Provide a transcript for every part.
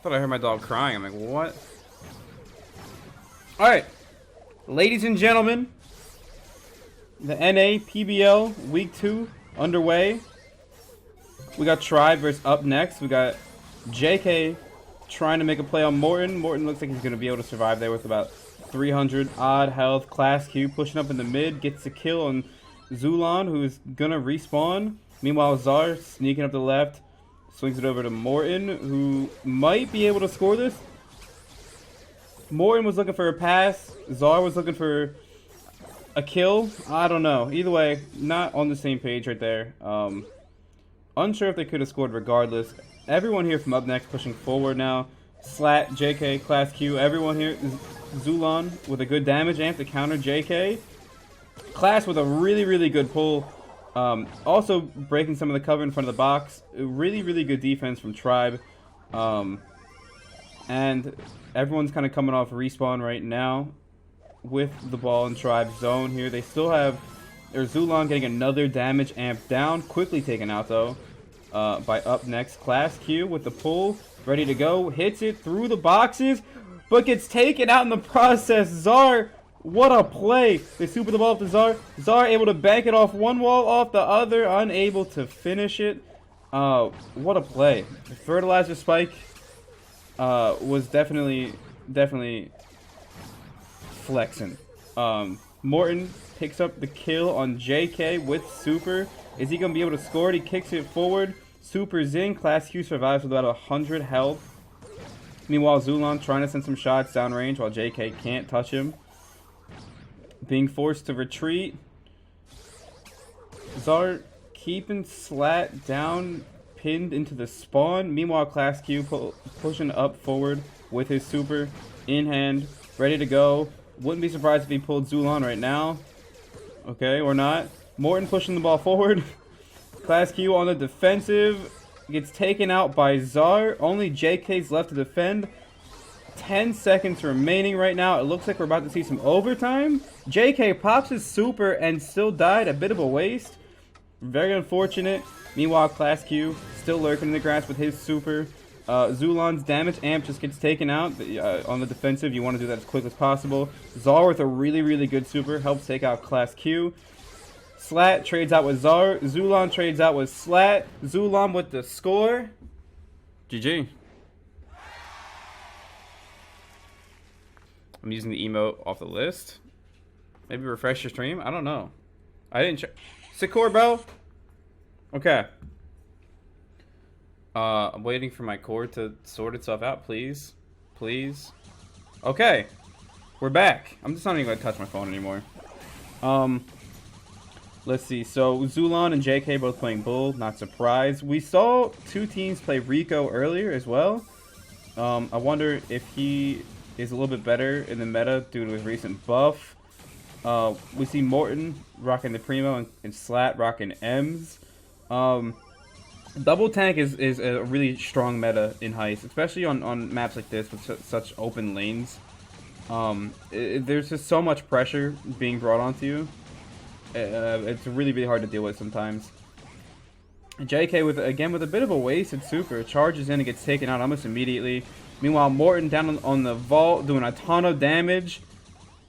Thought I heard my dog crying. I'm like, what? Alright. Ladies and gentlemen, the NA PBL Week 2 underway. We got Tribe versus Up Next. We got JK trying to make a play on Morton. Morton looks like he's going to be able to survive there with about 300 odd health. Class Q pushing up in the mid. Gets a kill on Zulon, who's going to respawn. Meanwhile, Zar sneaking up the left. Swings it over to Morton, who might be able to score this. Morton was looking for a pass. Zar was looking for a kill. I don't know. Either way, not on the same page right there. Unsure if they could have scored regardless. Everyone here from Up Next pushing forward now. Slat, JK, Class Q, everyone here. Zulon with a good damage amp to counter JK. Class with a really good pull. Also breaking some of the cover in front of the box. Really good defense from Tribe. And everyone's kind of coming off respawn right now with the ball in Tribe zone here. They still have Zulon getting another damage amp down. Quickly taken out though by Up Next. Class Q with the pull. Ready to go. Hits it through the boxes, but gets taken out in the process. Zar, what a play. They super the ball up to Zar. Zar able to bank it off one wall, off the other. Unable to finish it. What a play. The fertilizer spike was definitely flexing. Morton picks up the kill on JK with super. Is he going to be able to score it? He kicks it forward. Super's in. Class Q survives with about 100 health. Meanwhile, Zulon trying to send some shots downrange while JK can't touch him. Being forced to retreat. Zar keeping Slat down, pinned into the spawn. Meanwhile, Class Q pushing up forward with his super in hand, ready to go. Wouldn't be surprised if he pulled Zulon right now. Okay, or not. Morton pushing the ball forward. Class Q on the defensive. Gets taken out by Zar. Only JK's left to defend. 10 seconds remaining right now. It looks like we're about to see some overtime. JK pops his super and still died. A bit of a waste. Very unfortunate. Meanwhile, Class Q still lurking in the grass with his super. Zulon's damage amp just gets taken out. On the defensive, you want to do that as quick as possible. Zar with a really good super helps take out Class Q. Slat trades out with Zar. Zulon trades out with Slat. Zulon with the score. GG. I'm using the emote off the list. Maybe refresh your stream. I don't know. I didn't check. Secure, bro. Okay. I'm waiting for my cord to sort itself out, please. Please. Okay. We're back. I'm just not even going to touch my phone anymore. Let's see. So, Zulon and JK both playing Bull. Not surprised. We saw two teams play Rico earlier as well. I wonder if he is a little bit better in the meta due to his recent buff. We see Morton rocking the Primo and Slat rocking M's. Double tank is a really strong meta in Heist, especially on maps like this with such open lanes. There's just so much pressure being brought onto you. It's really hard to deal with sometimes. JK with a bit of a wasted super charges in and gets taken out almost immediately. Meanwhile, Morton down on the vault doing a ton of damage.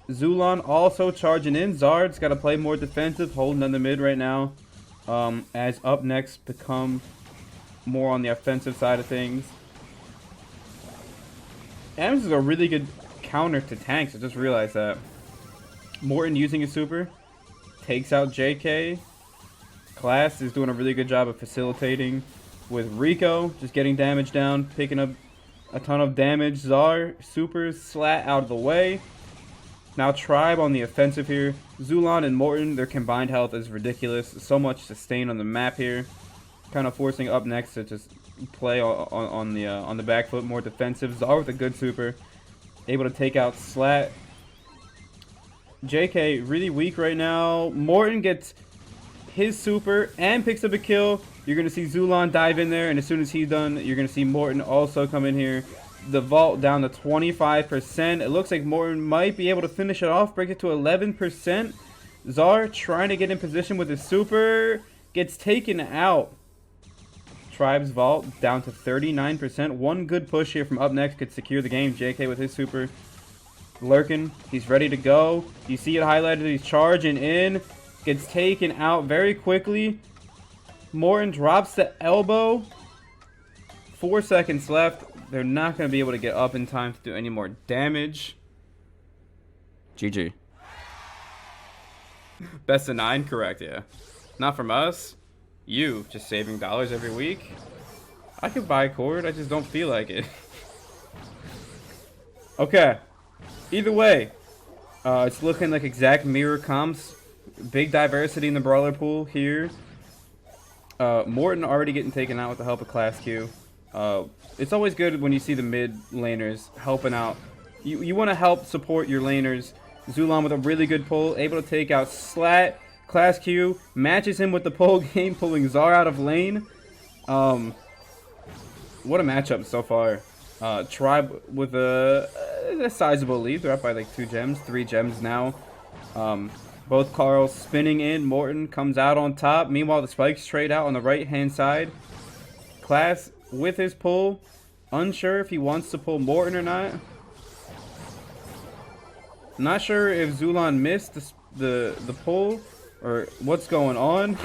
Zulon also charging in. Zard's got to play more defensive, holding on the mid right now. As Up Next become more on the offensive side of things. M's is a really good counter to tanks. I just realized that. Morton using his super takes out JK. Class is doing a really good job of facilitating with Rico, just getting damage down, picking up a ton of damage. Zar, super, Slat out of the way. Now Tribe on the offensive here. Zulon and Morton, their combined health is ridiculous. So much sustain on the map here. Kind of forcing Up Next to just play on the back foot, more defensive. Zar with a good super. Able to take out Slat. JK really weak right now. Morton gets his super and picks up a kill. You're going to see Zulon dive in there, and as soon as he's done, you're going to see Morton also come in here. The vault down to 25%. It looks like Morton might be able to finish it off, break it to 11%. Zar trying to get in position with his super. Gets taken out. Tribe's vault down to 39%. One good push here from up next could secure the game. JK with his super. Lurking. He's ready to go. You see it highlighted. He's charging in. Gets taken out very quickly. Morton drops the elbow. 4 seconds left. They're not going to be able to get up in time to do any more damage. GG. Best of 9? Correct, yeah. Not from us. You just saving dollars every week. I could buy a cord, I just don't feel like it. Okay. Either way, it's looking like exact mirror comps. Big diversity in the brawler pool here. Morton already getting taken out with the help of Class Q. It's always good when you see the mid laners helping out. You want to help support your laners. Zulon with a really good pull, able to take out Slat. Class Q matches him with the pole game, pulling Zar out of lane. What a matchup so far. Tribe with a sizable lead. They're up by like 2 gems, 3 gems now. Both Carls spinning in. Morton comes out on top. Meanwhile, the spikes trade out on the right-hand side. Class with his pull. Unsure if he wants to pull Morton or not. Not sure if Zulon missed the pull or what's going on.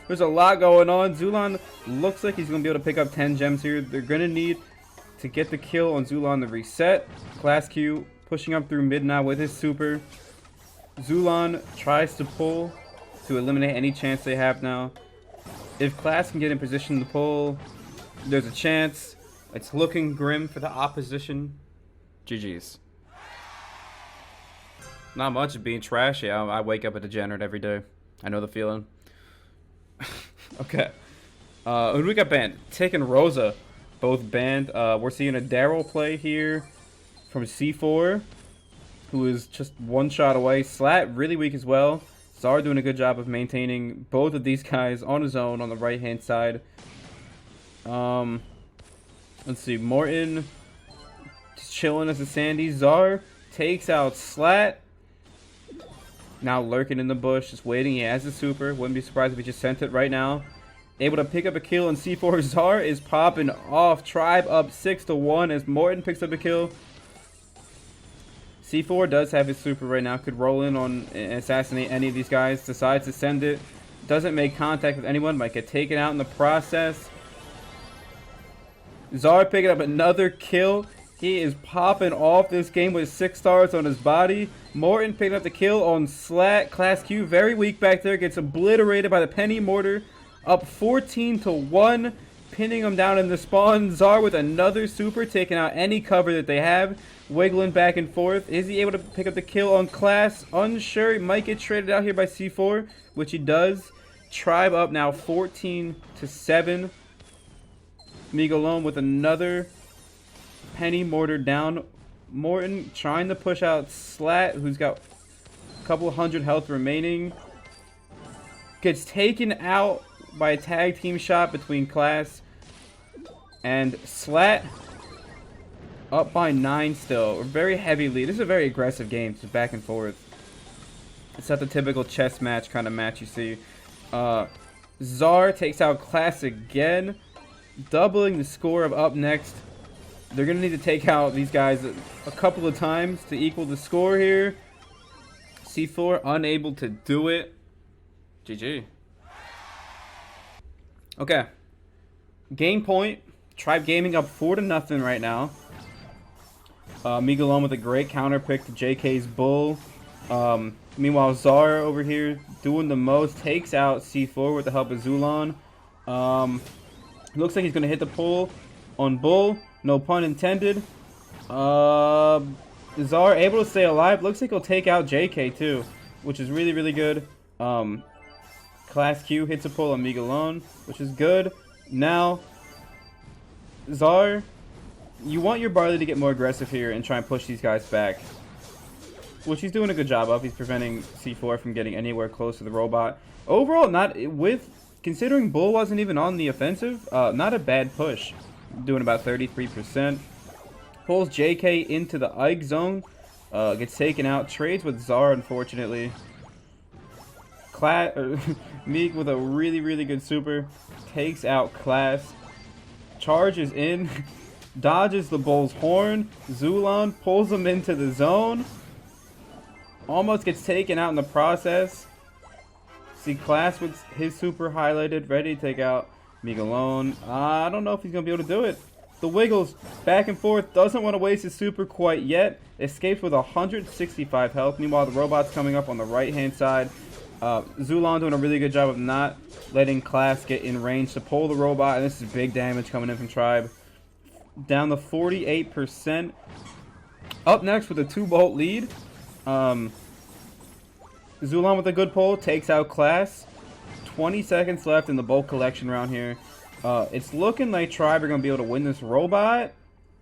There's a lot going on. Zulon looks like he's going to be able to pick up 10 gems here. They're going to need to get the kill on Zulon to reset. Class Q pushing up through mid now with his super. Zulon tries to pull to eliminate any chance they have now. If Class can get in position to pull, there's a chance. It's looking grim for the opposition. GG's. Not much of being trashy. I wake up a degenerate every day. I know the feeling. Okay. Who do we got banned? Tick and Rosa both banned. We're seeing a Daryl play here from C4, who is just one shot away. Slat really weak as well. Zar doing a good job of maintaining both of these guys on his own on the right hand side. Let's see. Morton just chilling as a Sandy. Zar takes out Slat. Now lurking in the bush, just waiting. He has the super. Wouldn't be surprised if he just sent it right now. Able to pick up a kill, and C4 Zar is popping off. Tribe up 6-1 as Morton picks up a kill. C4 does have his super right now. Could roll in on and assassinate any of these guys. Decides to send it. Doesn't make contact with anyone. Might get taken out in the process. Zar picking up another kill. He is popping off this game with 6 stars on his body. Morton picking up the kill on Slat. Class Q very weak back there. Gets obliterated by the Penny Mortar. Up 14-1. Pinning him down in the spawn. Zar with another super. Taking out any cover that they have. Wiggling back and forth. Is he able to pick up the kill on Class? Unsure. He might get traded out here by C4. Which he does. Tribe up now 14-7. Migalone with another Penny Mortar down. Morton trying to push out Slat, who's got a couple hundred health remaining. Gets taken out by a tag team shot between Class and Slat. Up by 9 still. A very heavy lead. This is a very aggressive game, just back and forth. It's not the typical chess match kind of match you see. Zar takes out Class again, doubling the score of up next. They're going to need to take out these guys a couple of times to equal the score here. C4 unable to do it. GG. Okay. Game point. Tribe Gaming up 4-0 right now. Migalone with a great counter pick to JK's Bull. Meanwhile, Zar over here doing the most. Takes out C4 with the help of Zulon. Looks like he's going to hit the pull on Bull. No pun intended. Zar able to stay alive. Looks like he'll take out JK too, which is really, really good. Class Q hits a pull on Migalone, which is good. Now, Zar, you want your Barley to get more aggressive here and try and push these guys back, which he's doing a good job of. He's preventing C4 from getting anywhere close to the robot. Overall, considering Bull wasn't even on the offensive, not a bad push. Doing about 33%. Pulls JK into the Ike zone. Gets taken out. Trades with Zar, unfortunately. Meek with a really good super. Takes out Class. Charges in. Dodges the Bull's horn. Zulon pulls him into the zone. Almost gets taken out in the process. See Class with his super highlighted. Ready to take out Meek alone. I don't know if he's going to be able to do it. The Wiggles back and forth. Doesn't want to waste his super quite yet. Escapes with 165 health. Meanwhile, the robot's coming up on the right-hand side. Zulon doing a really good job of not letting Class get in range to pull the robot. And this is big damage coming in from Tribe. Down to 48%. Up next with a 2-bolt lead. Zulon with a good pull. Takes out Class. 20 seconds left in the bolt collection round here. It's looking like Tribe are going to be able to win this robot.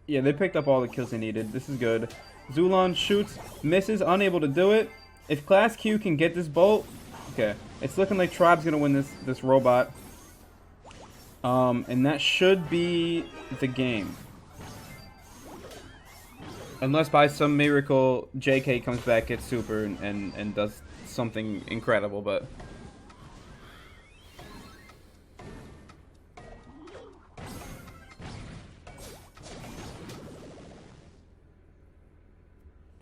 Yeah, they picked up all the kills they needed. This is good. Zulon shoots, misses, unable to do it. If Class Q can get this bolt, okay. It's looking like Tribe's going to win this robot. And that should be the game. Unless by some miracle, JK comes back, gets super, and does something incredible, but...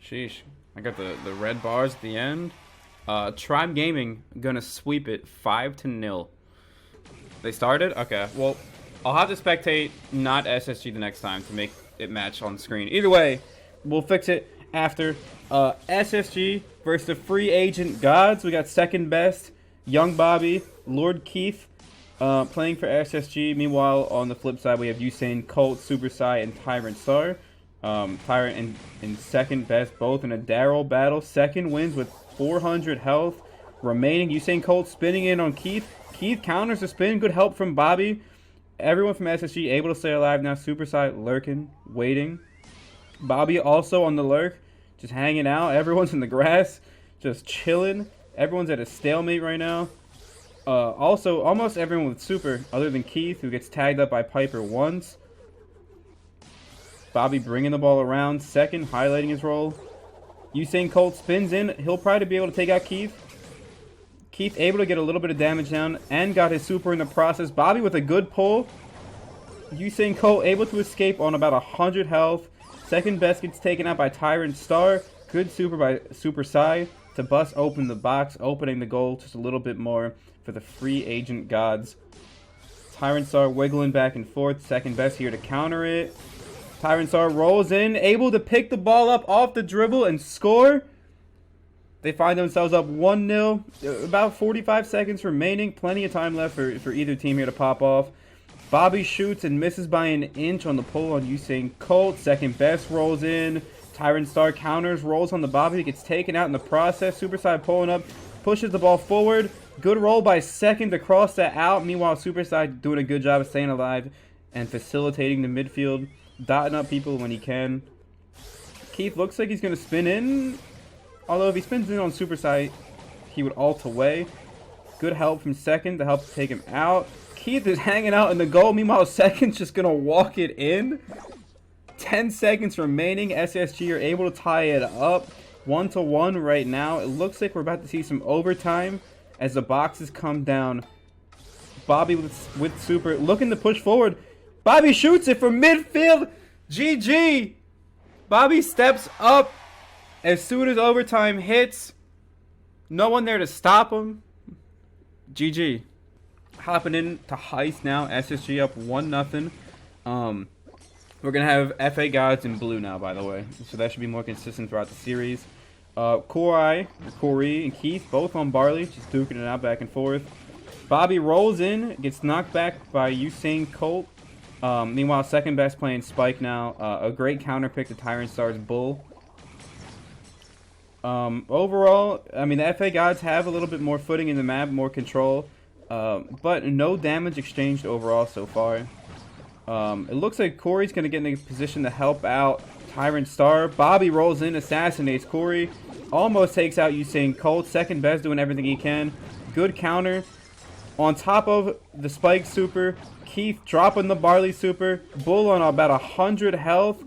Sheesh. I got the red bars at the end. Tribe Gaming gonna sweep it 5-0. They started? Okay. Well, I'll have to spectate, not SSG the next time to make it match on screen. Either way, we'll fix it after. SSG versus the free agent gods. We got second best, Young Bobby, Lord Keith playing for SSG. Meanwhile, on the flip side, we have Usain, Colt, Super Sai, and Tyrant Star. Tyrant in second best, both in a Daryl battle. Second wins with 400 health remaining. Usain Colt spinning in on Keith. Keith counters the spin. Good help from Bobby. Everyone from SSG able to stay alive now. Super Side lurking, waiting. Bobby also on the lurk, just hanging out. Everyone's in the grass, just chilling. Everyone's at a stalemate right now. Also, almost everyone with super, other than Keith, who gets tagged up by Piper once. Bobby bringing the ball around, second, highlighting his role. Usain Colt spins in. He'll probably be able to take out Keith. Keith able to get a little bit of damage down and got his super in the process. Bobby with a good pull. Usain Colt able to escape on about 100 health. Second best gets taken out by Tyrant Star. Good super by Super Sai to bust open the box, opening the goal just a little bit more for the free agent gods. Tyrant Star wiggling back and forth. Second best here to counter it. Tyrant Star rolls in, able to pick the ball up off the dribble and score. They find themselves up 1-0. About 45 seconds remaining. Plenty of time left for either team here to pop off. Bobby shoots and misses by an inch on the pull on Usain Colt. Second best rolls in. Tyrant Star counters, rolls on the Bobby. Gets taken out in the process. Super Side pulling up, pushes the ball forward. Good roll by second to cross that out. Meanwhile, Super Side doing a good job of staying alive and facilitating the midfield. Dotting up people when he can. Keith looks like he's going to spin in. Although if he spins in on Super Sai, he would ult away. Good help from second to help take him out. Keith is hanging out in the goal. Meanwhile, second's just going to walk it in. 10 seconds remaining. SSG are able to tie it up. 1-1 right now. It looks like we're about to see some overtime as the boxes come down. Bobby with super looking to push forward. Bobby shoots it from midfield. GG. Bobby steps up as soon as overtime hits. No one there to stop him. GG. Hopping in to Heist now. SSG up 1-0. We're going to have FA Gods in blue now, by the way. So that should be more consistent throughout the series. Cory and Keith both on Barley. Just duking it out back and forth. Bobby rolls in. Gets knocked back by Usain Colt. Meanwhile, second best playing Spike now. A great counter pick to Tyrant Star's Bull. Overall, I mean, the FA Gods have a little bit more footing in the map, more control. But no damage exchanged overall so far. It looks like Cory's going to get in a position to help out Tyrant Star. Bobby rolls in, assassinates Cory. Almost takes out Usain Colt. Second best doing everything he can. Good counter. On top of the Spike super, Keith dropping the Barley super. Bull on about 100 health.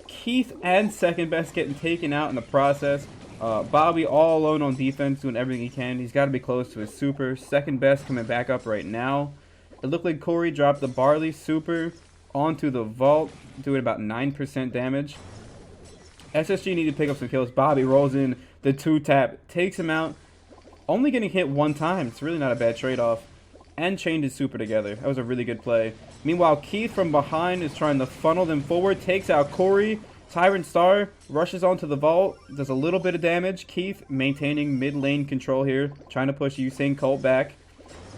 Keith and second best getting taken out in the process. Bobby all alone on defense, doing everything he can. He's got to be close to his super. Second best coming back up right now. It looked like Cory dropped the Barley super onto the vault, doing about 9% damage. SSG needed to pick up some kills. Bobby rolls in the 2-tap, takes him out. Only getting hit one time. It's really not a bad trade-off. And chained his super together. That was a really good play. Meanwhile, Keith from behind is trying to funnel them forward. Takes out Cory. Tyrant Star rushes onto the vault. Does a little bit of damage. Keith maintaining mid lane control here. Trying to push Usain Colt back.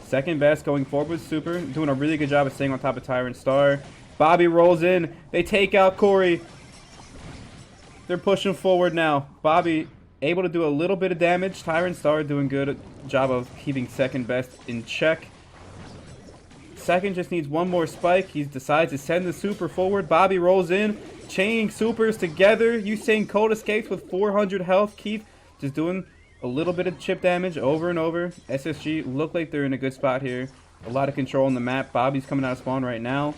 Second best going forward with super. Doing a really good job of staying on top of Tyrant Star. Bobby rolls in. They take out Cory. They're pushing forward now. Bobby able to do a little bit of damage. Tyrant Star doing good job of keeping second best in check. Second just needs one more spike. He decides to send the super forward. Bobby rolls in. Chaining supers together. Usain Colt escapes with 400 health. Keith just doing a little bit of chip damage over and over. SSG look like they're in a good spot here. A lot of control on the map. Bobby's coming out of spawn right now.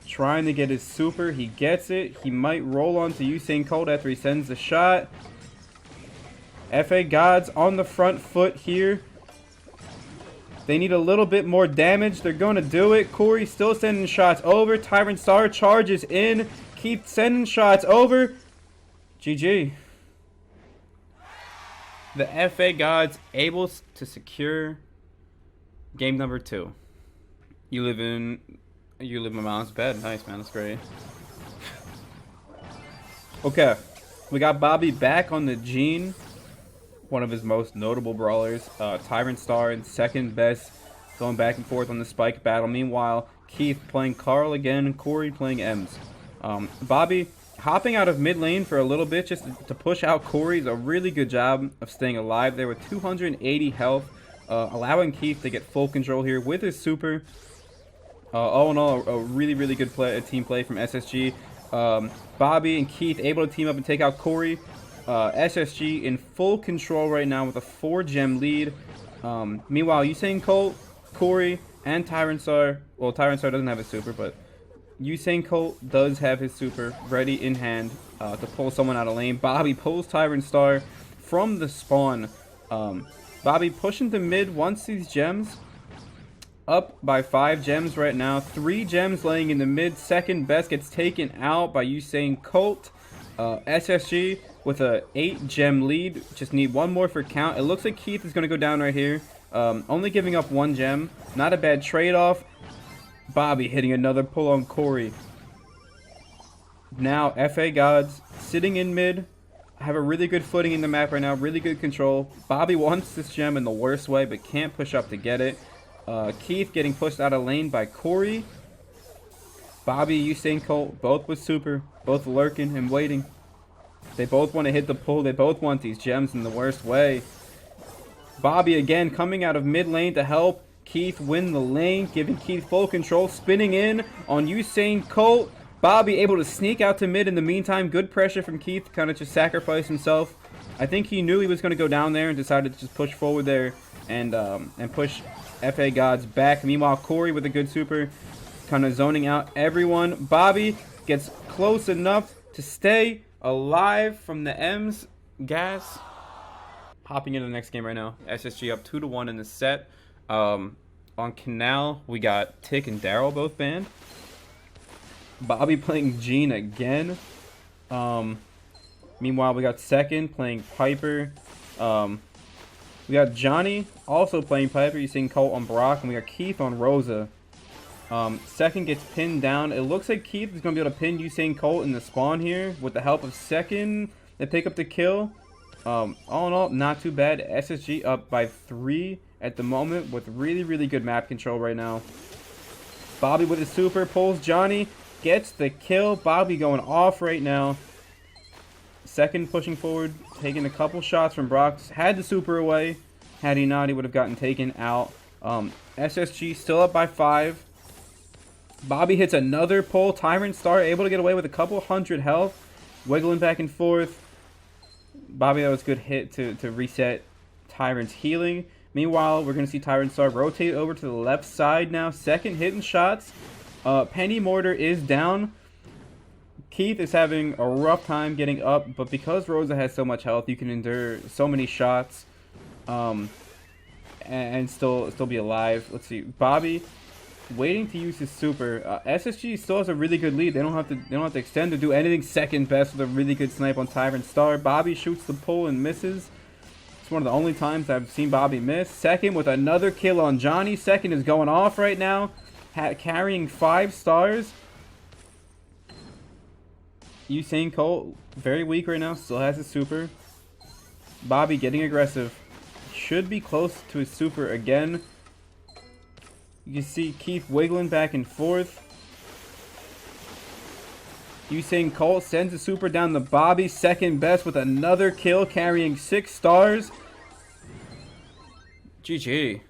Trying to get his super. He gets it. He might roll onto Usain Colt after he sends the shot. FA Gods on the front foot here. They need a little bit more damage. They're going to do it. Cory still sending shots over. Tyrant Star charges in. Keep sending shots over. GG. The FA Gods able to secure game number 2. You live in my mom's bed. Nice, man. That's great. Okay. We got Bobby back on the Gene. One of his most notable brawlers. Tyrant Star in second best. Going back and forth on the spike battle. Meanwhile, Keith playing Carl again and Cory playing Ems. Bobby hopping out of mid lane for a little bit just to push out Cory. A really good job of staying alive there with 280 health. Allowing Keith to get full control here with his super. All in all, a really, really good team play from SSG. Bobby and Keith able to team up and take out Cory. SSG in full control right now with a 4-gem lead. Meanwhile, Usain Colt, Cory, and Tyrant Star. Well, Tyrant Star doesn't have a super, but Usain Colt does have his super ready in hand to pull someone out of lane. Bobby pulls Tyrant Star from the spawn. Bobby pushing to mid wants these gems. Up by 5 gems right now. 3 gems laying in the mid. Second best gets taken out by Usain Colt. SSG with a 8-gem lead. Just need one more for count. It looks like Keith is going to go down right here. Only giving up 1 gem. Not a bad trade-off. Bobby hitting another pull on Cory. Now, FA Gods sitting in mid. Have a really good footing in the map right now. Really good control. Bobby wants this gem in the worst way, but can't push up to get it. Keith getting pushed out of lane by Cory. Bobby, Usain Colt, both with super. Both lurking and waiting. They both want to hit the pull. They both want these gems in the worst way. Bobby again coming out of mid lane to help Keith win the lane. Giving Keith full control. Spinning in on Usain Colt. Bobby able to sneak out to mid in the meantime. Good pressure from Keith. Kind of just sacrifice himself. I think he knew he was going to go down there and decided to just push forward there and push FA Gods back. Meanwhile, Cory with a good super. Kind of zoning out everyone. Bobby gets close enough to stay alive from the M's gas. Hopping into the next game right now. SSG up 2-1 in the set. On Canal, we got Tick and Daryl both banned. Bobby playing Gene again. Meanwhile, we got Second playing Piper. We got Johnny also playing Piper. You're seeing Colt on Brock. And we got Keith on Rosa. Second gets pinned down. It looks like Keith is going to be able to pin Usain Colt in the spawn here with the help of Second. They pick up the kill. All in all, not too bad. SSG up by 3 at the moment with really, really good map control right now. Bobby with his super pulls Johnny. Gets the kill. Bobby going off right now. Second pushing forward. Taking a couple shots from Brock. Had the super away. Had he not, he would have gotten taken out. SSG still up by 5. Bobby hits another pull. Tyrant Star able to get away with a couple hundred health. Wiggling back and forth. Bobby, that was a good hit to reset Tyrant's healing. Meanwhile, we're going to see Tyrant Star rotate over to the left side now. Second hitting shots. Penny Mortar is down. Keith is having a rough time getting up, but because Rosa has so much health, you can endure so many shots, and still be alive. Let's see, Bobby waiting to use his super. SSG still has a really good lead. They don't have to extend or do anything. Second best with a really good snipe on Tyrant Star. Bobby shoots the pull and misses. It's one of the only times I've seen Bobby miss. Second with another kill on Johnny. Second is going off right now, carrying 5 stars. Usain Colt, very weak right now, still has his super. Bobby getting aggressive. Should be close to his super again. You can see Keith wiggling back and forth. Usain Colt sends a super down to Bobby, second best with another kill, carrying 6 stars. GG.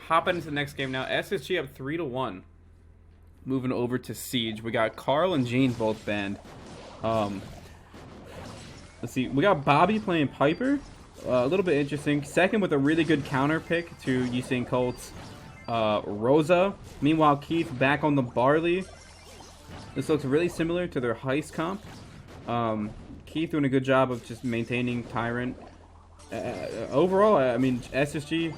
Hopping into the next game now. SSG up 3-1. Moving over to Siege. We got Carl and Gene both banned. Let's see. We got Bobby playing Piper. A little bit interesting. Second with a really good counter pick to Usain Colt's Rosa. Meanwhile, Keith back on the Barley. This looks really similar to their Heist comp. Keith doing a good job of just maintaining Tyrant. Overall, I mean, SSG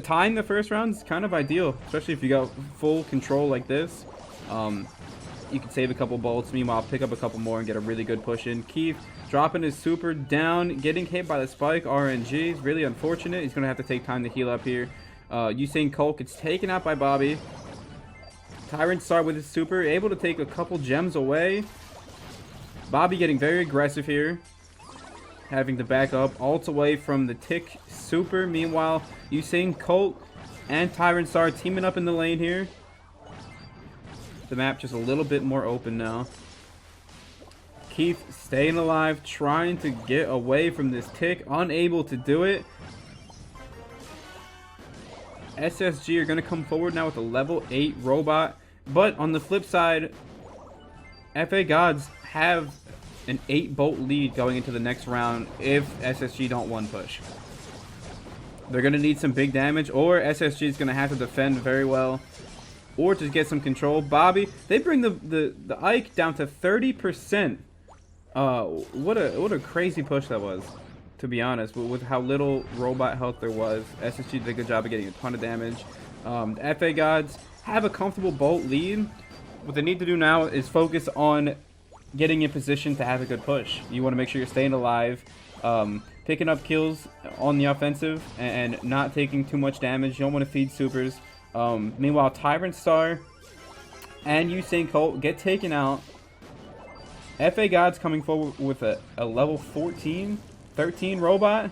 tying the first round is kind of ideal, especially if you got full control like this. You can save a couple bolts, meanwhile pick up a couple more and get a really good push in. Keith dropping his super down, getting hit by the spike. RNG is really unfortunate. He's going to have to take time to heal up here. Usain Colt gets taken out by Bobby. Tyrant Star with his super, able to take a couple gems away. Bobby getting very aggressive here, having to back up, ult away from the tick super. Meanwhile, Usain Colt and Tyrant Star teaming up in the lane here. The map just a little bit more open now. Keith staying alive, trying to get away from this tick, unable to do it. SSG are going to come forward now with a level 8 robot. But on the flip side, FA Gods have an 8-bolt lead going into the next round if SSG don't one push. They're going to need some big damage, or SSG is going to have to defend very well, or just get some control. Bobby, they bring the Ike down to 30%. What a crazy push that was, to be honest. With how little robot health there was, SSG did a good job of getting a ton of damage. The FA Gods have a comfortable bolt lead. What they need to do now is focus on getting in position to have a good push. You want to make sure you're staying alive, picking up kills on the offensive, and not taking too much damage. You don't want to feed supers. Meanwhile, Tyrant Star and Usain Colt get taken out. FA Gods coming forward with a level 13 robot.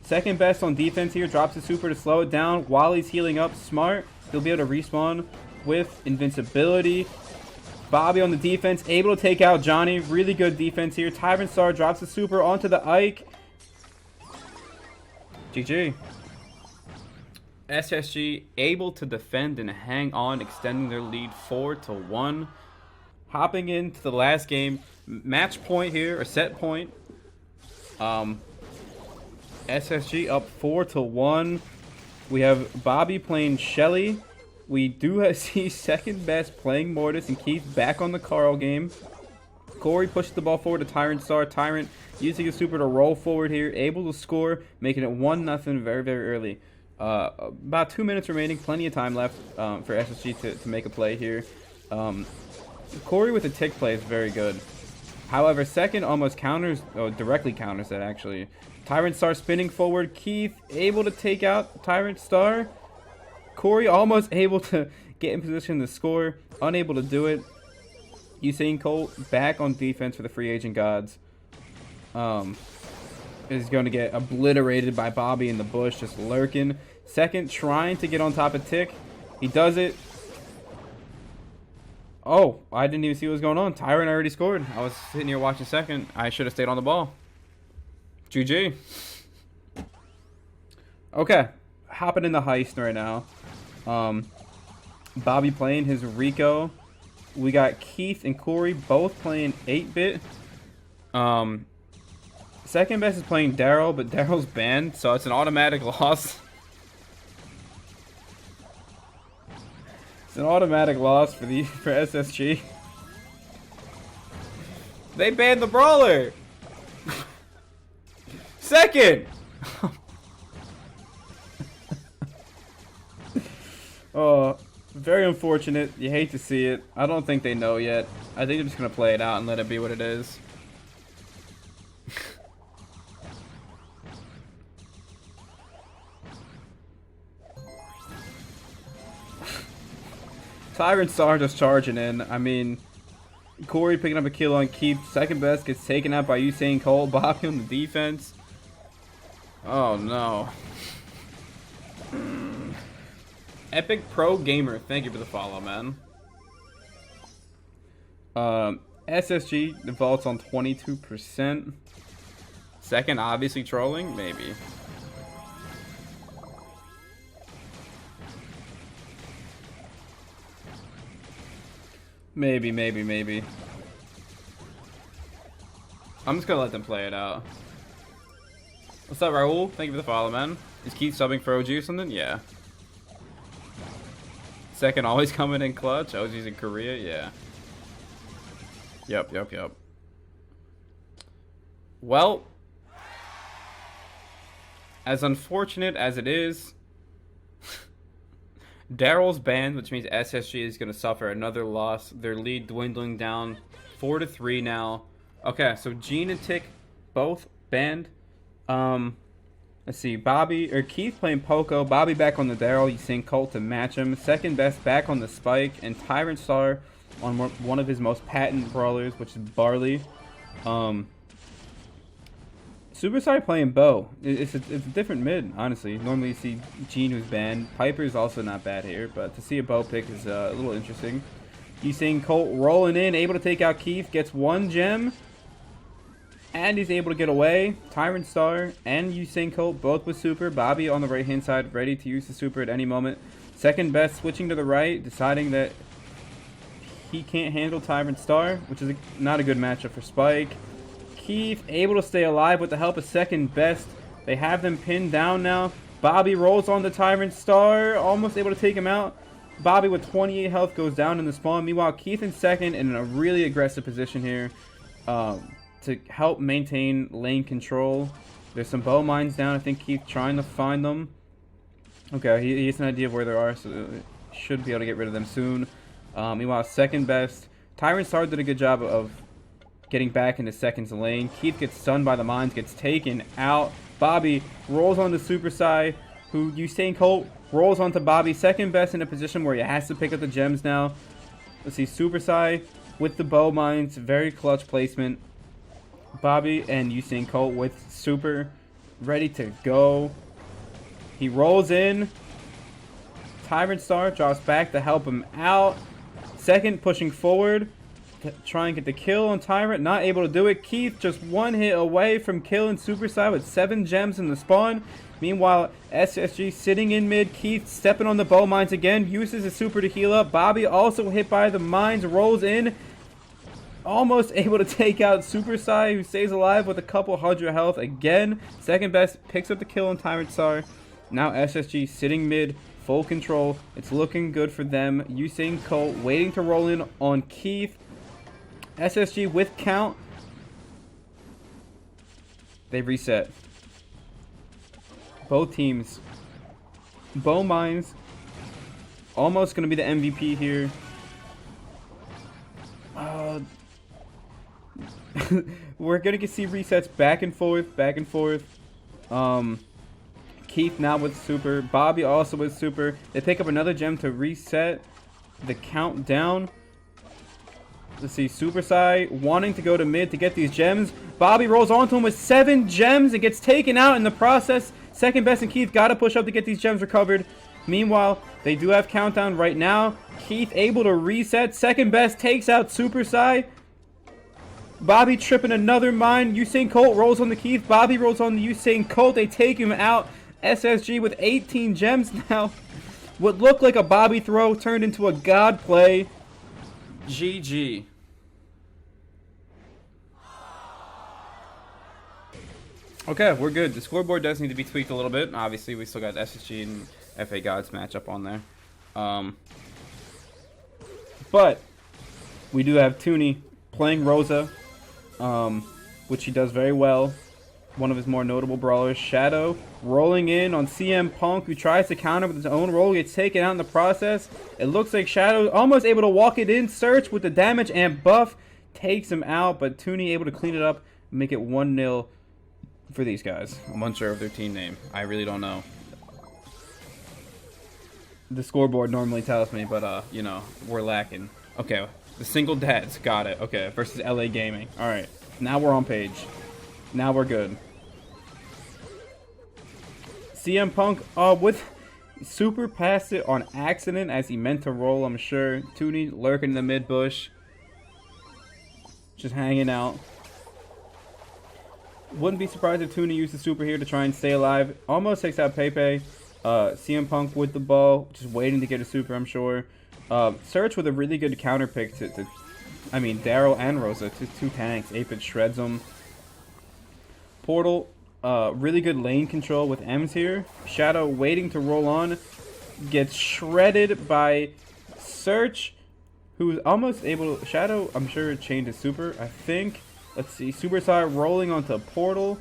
Second best on defense here. Drops the super to slow it down while he's healing up. Smart. He'll be able to respawn with invincibility. Bobby on the defense, able to take out Johnny. Really good defense here. Tyrant Star drops the super onto the Ike. GG. SSG able to defend and hang on, extending their lead 4-1. Hopping into the last game. Match point here, or set point. SSG up 4-1. We have Bobby playing Shelly. We do see second best playing Mortis and Keith back on the Carl game. Cory pushes the ball forward to Tyrant Star. Tyrant using his super to roll forward here, able to score, making it 1-0 very, very early. About 2 minutes remaining, plenty of time left for SSG to make a play here. Cory with a tick play is very good. However, second almost counters, directly counters that actually. Tyrant Star spinning forward. Keith able to take out Tyrant Star. Cory almost able to get in position to score. Unable to do it. Usain Colt back on defense for the free agent gods. Is going to get obliterated by Bobby in the bush, just lurking. Second, trying to get on top of Tick. He does it. Oh, I didn't even see what was going on. Tyrant already scored. I was sitting here watching second. I should have stayed on the ball. GG. Okay. Hopping in the heist right now. Bobby playing his Rico. We got Keith and Cory both playing 8-bit. Second best is playing Daryl, but Daryl's banned, so it's an automatic loss. an automatic loss for SSG. They banned the brawler. Second. Oh, very unfortunate. You hate to see it. I don't think they know yet. I think they're just gonna play it out and let it be what it is. Tyrant Star just charging in. I mean, Cory picking up a kill on Keith. Second best gets taken out by Usain Colt. Bobby on the defense. Oh no. Epic Pro Gamer, thank you for the follow, man. SSG defaults on 22%. Second, obviously trolling, maybe. Maybe. I'm just gonna let them play it out. What's up, Raul? Thank you for the follow, man. Is Keith subbing for OG or something? Yeah. Second, always coming in clutch. OG's in Korea? Yeah. Yep. Well, as unfortunate as it is, Daryl's banned, which means SSG is going to suffer another loss. Their lead dwindling down 4-3 now. Okay, so Gene and Tick both banned. Let's see, Keith playing Poco, Bobby back on the Daryl, Usain Colt to match him. Second best back on the Spike, and Tyrant Star on one of his most patent brawlers, which is Barley. Superstar playing Bo. It's a different mid, honestly. Normally you see Gene who's banned. Piper's also not bad here, but to see a Bo pick is a little interesting. Usain Colt rolling in, able to take out Keith, gets one gem. And he's able to get away. Tyrant Star and Usain Colt both with super. Bobby on the right hand side, ready to use the super at any moment. Second best switching to the right, deciding that he can't handle Tyrant Star, which is not a good matchup for Spike. Keith able to stay alive with the help of second best. They have them pinned down now. Bobby rolls on the Tyrant Star, almost able to take him out. Bobby with 28 health goes down in the spawn. Meanwhile, Keith in second and in a really aggressive position here. To help maintain lane control. There's some bow mines down. I think Keith trying to find them. Okay, he has an idea of where they are, so should be able to get rid of them soon. Meanwhile, second best. Tyrant Star did a good job of getting back into second's lane. Keith gets stunned by the mines, gets taken out. Bobby rolls on the super side, who Usain Colt rolls onto Bobby. Second best in a position where he has to pick up the gems now. Let's see, super side with the bow mines. Very clutch placement. Bobby and Usain Colt with super ready to go. He rolls in. Tyrant Star drops back to help him out. Second pushing forward to try and get the kill on Tyrant. Not able to do it. Keith just one hit away from killing Superside with 7 gems in the spawn. Meanwhile, SSG sitting in mid. Keith stepping on the bow mines again. Uses his super to heal up. Bobby also hit by the mines. Rolls in. Almost able to take out Super Sai, who stays alive with a couple hundred health again. Second best picks up the kill on Tyrant Star. Now SSG sitting mid, full control. It's looking good for them. Usain Colt waiting to roll in on Keith. SSG with count. They reset. Both teams. Bow Mines. Almost going to be the MVP here. We're going to see resets back and forth. Keith now with super. Bobby also with super. They pick up another gem to reset the countdown. Let's see, Super Sai wanting to go to mid to get these gems. Bobby rolls onto him with 7 gems and gets taken out in the process. Second best and Keith got to push up to get these gems recovered. Meanwhile, they do have countdown right now. Keith able to reset. Second best takes out Super Sai. Bobby tripping another mine. Usain Colt rolls on the Keith. Bobby rolls on the Usain Colt. They take him out. SSG with 18 gems now. What looked like a Bobby throw turned into a God play. GG. Okay, we're good. The scoreboard does need to be tweaked a little bit. Obviously, we still got SSG and FA Gods matchup on there. But we do have Toonie playing Rosa, which he does very well. One of his more notable brawlers. Shadow rolling in on CM Punk, who tries to counter with his own roll, gets taken out in the process. It looks like Shadow almost able to walk it in. Search with the damage and buff takes him out, but Toonie able to clean it up, make it 1-0 for these guys. I'm unsure of their team name. I really don't know. The scoreboard normally tells me, but you know, we're lacking. Okay, the single dads, got it. Okay, versus LA Gaming. All right, now we're on page. Now we're good. CM Punk with super passed it on accident as he meant to roll, I'm sure. Toonie lurking in the mid bush, just hanging out. Wouldn't be surprised if Toonie used the super here to try and stay alive. Almost takes out Pepe. CM Punk with the ball, just waiting to get a super, I'm sure. Search with a really good counter pick to I mean, Daryl and Rosa, two tanks. 8-bit shreds them. Portal, really good lane control with M's here. Shadow waiting to roll on. Gets shredded by Search, who's almost able to... Shadow, I'm sure, changed his super, I think. Let's see. Superstar rolling onto Portal.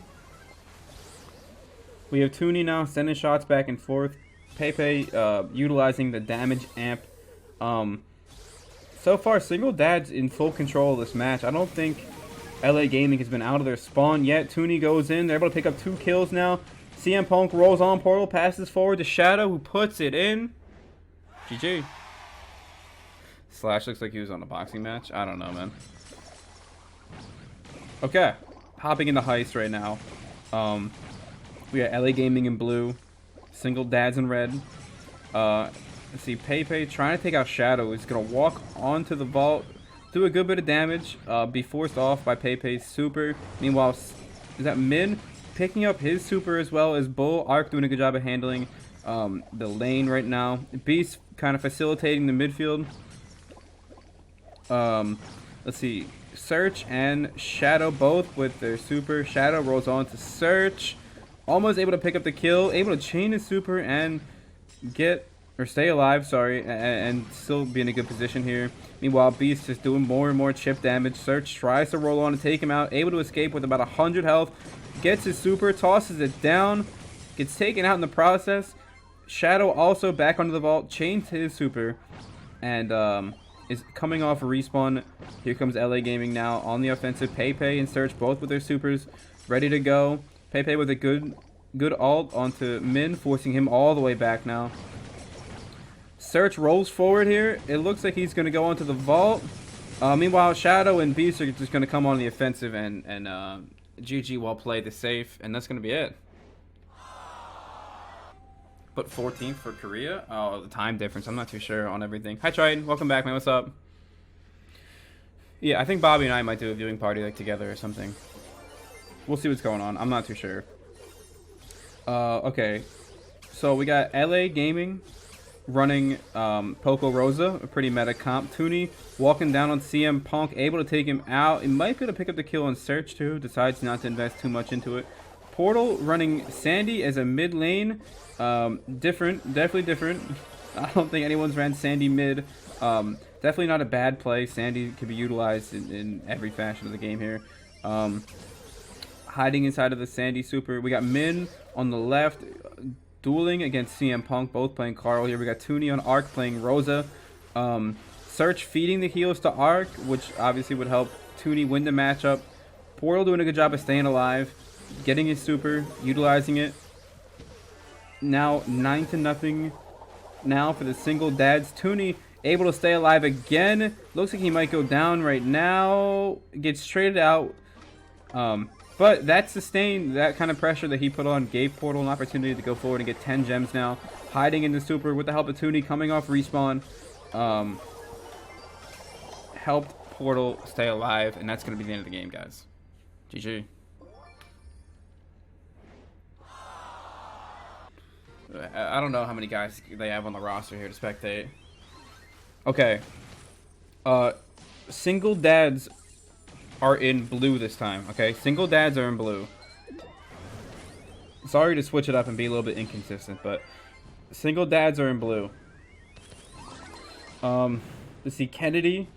We have Toonie now sending shots back and forth. Pepe utilizing the damage amp. So far, single dad's in full control of this match. I don't think LA Gaming has been out of their spawn yet. Toonie goes in. They're able to pick up 2 kills now. CM Punk rolls on Portal, passes forward to Shadow, who puts it in. GG. Slash looks like he was on a boxing match. I don't know, man. Okay. Hopping into Heist right now. We got LA Gaming in blue. Single dads in red. Let's see. Pepe trying to take out Shadow. He's going to walk onto the vault. Do a good bit of damage, be forced off by Pepe's super. Meanwhile, is that Min picking up his super as well as Bull. Arc doing a good job of handling the lane right now. Beast kind of facilitating the midfield. Let's see. Search and Shadow both with their super. Shadow rolls on to Search. Almost able to pick up the kill. Able to chain his super and get... or stay alive, sorry, and still be in a good position here. Meanwhile, Beast just doing more and more chip damage. Search tries to roll on to take him out. Able to escape with about 100 health. Gets his super, tosses it down. Gets taken out in the process. Shadow also back onto the vault. Chains his super. And is coming off a respawn. Here comes LA Gaming now on the offensive. Pepe and Search both with their supers. Ready to go. Pepe with a good ult onto Min, forcing him all the way back now. Search rolls forward here. It looks like he's going to go onto the vault. Meanwhile, Shadow and Beast are just going to come on the offensive and GG while play the safe. And that's going to be it. But 14th for Korea? Oh, the time difference. I'm not too sure on everything. Hi, Triton. Welcome back, man. What's up? Yeah, I think Bobby and I might do a viewing party like together or something. We'll see what's going on. I'm not too sure. Okay. So we got LA Gaming running Poco Rosa, a pretty meta comp. Toonie walking down on CM Punk, able to take him out. It might be able to pick up the kill on Search too. Decides not to invest too much into it. Portal running Sandy as a mid lane. Definitely different. I don't think anyone's ran Sandy mid. Definitely not a bad play. Sandy can be utilized in every fashion of the game here. Hiding inside of the Sandy super. We got Min on the left, dueling against CM Punk, both playing Carl here. We got Toonie on Arc playing Rosa. Search feeding the heals to Arc, which obviously would help Toonie win the matchup. Portal doing a good job of staying alive, getting his super, utilizing it. Now 9-0 now for the single dads. Toonie able to stay alive again. Looks like he might go down right now. Gets traded out. But that sustained, that kind of pressure that he put on gave Portal an opportunity to go forward and get 10 gems now. Hiding in the super with the help of Toonie, coming off respawn. Helped Portal stay alive, and that's going to be the end of the game, guys. GG. I don't know how many guys they have on the roster here to spectate. Okay. Single dads are in blue this time, okay? Single dads are in blue. Sorry to switch it up and be a little bit inconsistent, but single dads are in blue. The Let's see, Kennedy.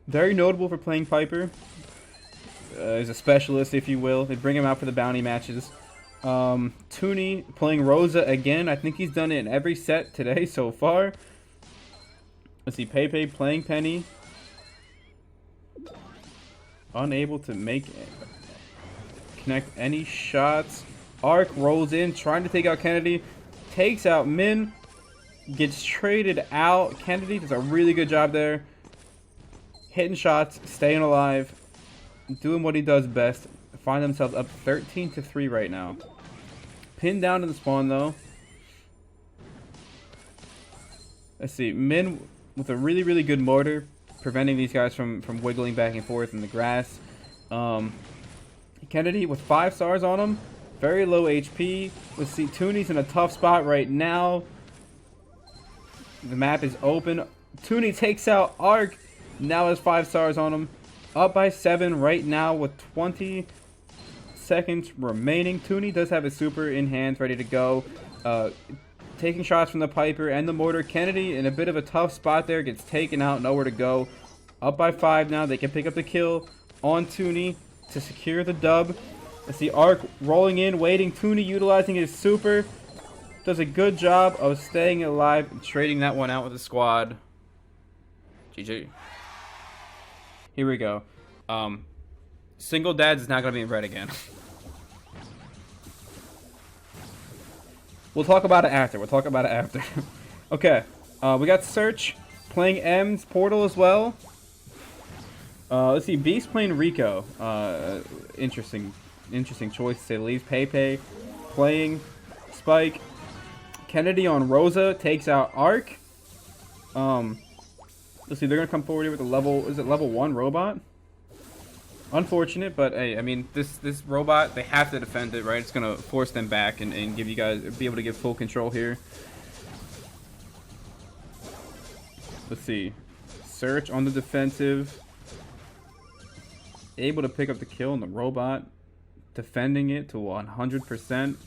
Very notable for playing Piper. Is a specialist, if you will. They bring him out for the bounty matches. Toonie playing Rosa again. I think he's done it in every set today so far. Let's see, Pepe playing Penny. Unable to connect any shots. Arc rolls in, trying to take out Kennedy. Takes out Min. Gets traded out. Kennedy does a really good job there. Hitting shots, staying alive. Doing what he does best. Find themselves up 13-3 right now. Pinned down in the spawn though. Let's see. Min with a really, really good mortar. Preventing these guys from wiggling back and forth in the grass. Kennedy with 5 stars on him. Very low HP. Let's see. Toonie's in a tough spot right now. The map is open. Toonie takes out Arc. Now has 5 stars on him. Up by 7 right now with 20 seconds remaining. Toonie does have a super in hand, ready to go. Taking shots from the Piper and the mortar. Kennedy in a bit of a tough spot there. Gets taken out. Nowhere to go. Up by 5 now. They can pick up the kill on Toonie to secure the dub. Let's see Arc rolling in, waiting. Toonie utilizing his super. Does a good job of staying alive and trading that one out with the squad. GG. Here we go. Single Dads is not going to be in red again. We'll talk about it after. Okay. We got Search playing M's Portal as well. Let's see. Beast playing Rico. Interesting choice to say the least. Pepe playing Spike. Kennedy on Rosa takes out Arc. Let's see, they're gonna come forward here with a level. Is it level 1 robot? Unfortunate, but hey, I mean, this robot, they have to defend it, right? It's gonna force them back and give you guys, be able to get full control here. Let's see, Search on the defensive, able to pick up the kill on the robot, defending it to 100%.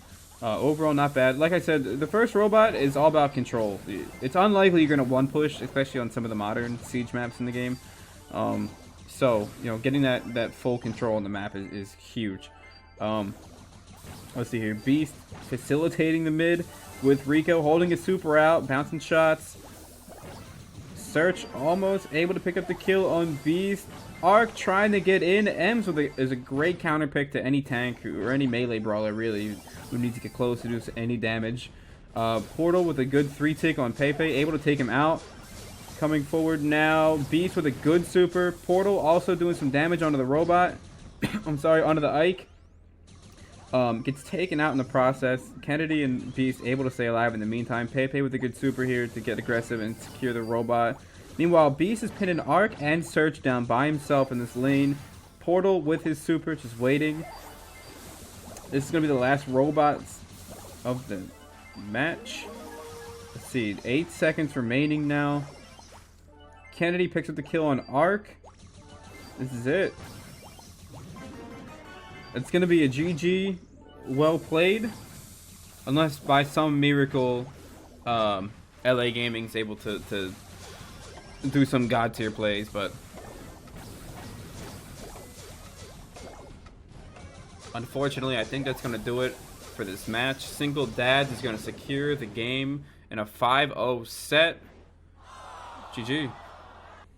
Overall, not bad. Like I said, the first robot is all about control. It's unlikely you're going to one-push, especially on some of the modern siege maps in the game. So, you know, getting that full control on the map is huge. Let's see here. Beast facilitating the mid with Rico, holding his super out, bouncing shots. Search almost able to pick up the kill on Beast. Arc trying to get in. Ems is a great counter pick to any tank or any melee brawler, really, who needs to get close to do any damage. Portal with a good 3-tick on Pepe, able to take him out. Coming forward now. Beast with a good super. Portal also doing some damage onto the robot. I'm sorry, onto the Ike. Gets taken out in the process. Kennedy and Beast able to stay alive in the meantime. Pepe with a good super here to get aggressive and secure the robot. Meanwhile, Beast is pinning Arc and Search down by himself in this lane. Portal with his super, just waiting. This is going to be the last robots of the match. Let's see, 8 seconds remaining now. Kennedy picks up the kill on Arc. This is it. It's going to be a GG. Well played. Unless by some miracle, LA Gaming's able to do some god tier plays, but unfortunately, I think that's going to do it for this match. Single Dads is going to secure the game in a 5-0 set. GG.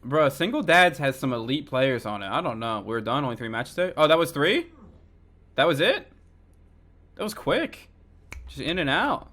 Bruh, Single Dads has some elite players on it. I don't know. We're done. Only 3 matches today. Oh, that was 3? That was it? That was quick. Just in and out.